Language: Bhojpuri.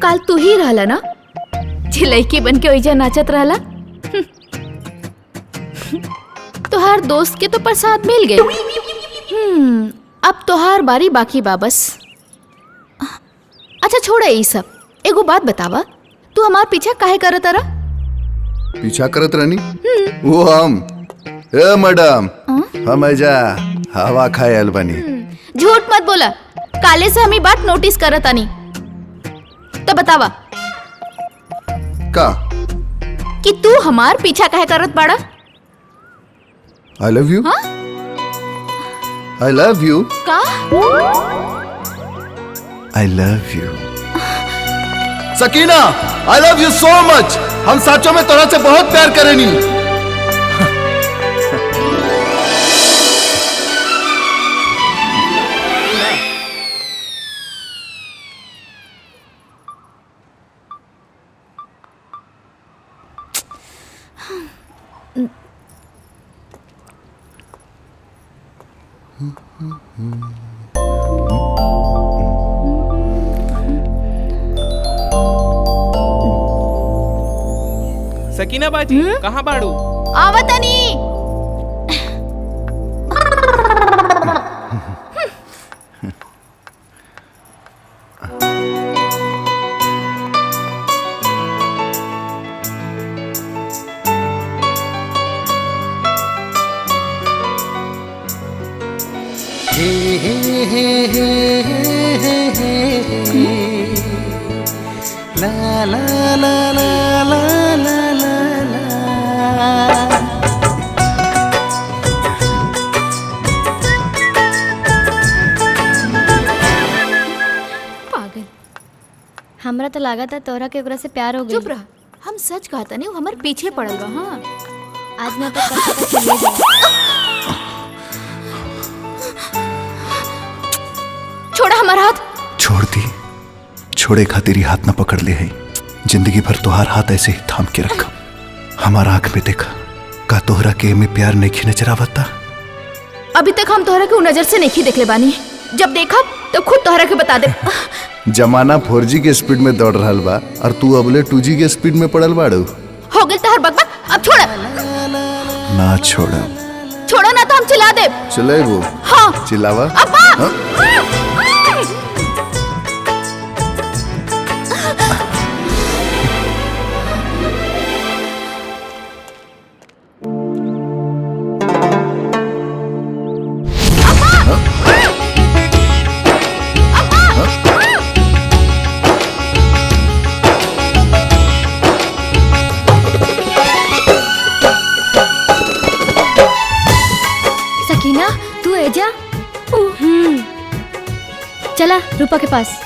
काल तू ही रहला ना लड़की बन के ओइजा नाचत रहला। तोहार दोस्त के तो प्रसाद मिल गए। अब तोहार बारी बाकी बा बस। अच्छा छोड़ ये सब, एगो बात बतावा, तू हमार पीछा काहे करत रहा? पीछा करत रहनी? वो हम ए मैडम, हम ऐजा हवा खाए आयल बानी। झूठ मत बोला, काले से हमी बात नोटिस करत आनी। तो बतावा का कि तू हमार पीछा काहे करत बाड़ा? I love you. I love you. का? I love you Sakina, I love you so much. हम सचो में तोरा से बहुत प्यार करेनी। सकीना बाजी, कहाँ बाड़ू? आवतनी। ला ला ला ला ला ला ला। पागल। हमरा तो लगा था तोरा के ओकरा से प्यार हो गई। चुप रह, हम सच कहता नहीं, हमारे पीछे पड़ल बा। हाँ आज ना तो कल पता चलिए जाए। छोड़ा हमारा हाथ। छोड़ दी, छोड़े खातिर ही हाथ न पकड़ ले है। जिंदगी भर तोहार हाथ ऐसे ही थाम के रखा। हमारा आंख में देखा, का तोहरा के में प्यार नहीं नजर आवता? अभी तक हम तोहरा के उ नजर से नहीं देखले बानी। जब देखा तो खुद तोहरा के बता दे। जमाना 4G के स्पीड में दौड़ रहा बा और तू अबले 2G के स्पीड में पड़ल बाड़ू। हो गई तोहर बकबक, अब छोड़। ना छोड़ा। छोड़ो ना तो हम चिल्ला दे। चले वो। हाँ चिल्लावा। अब्बा। हाँ? सकीना, तू एजा। चला रूपा के पास।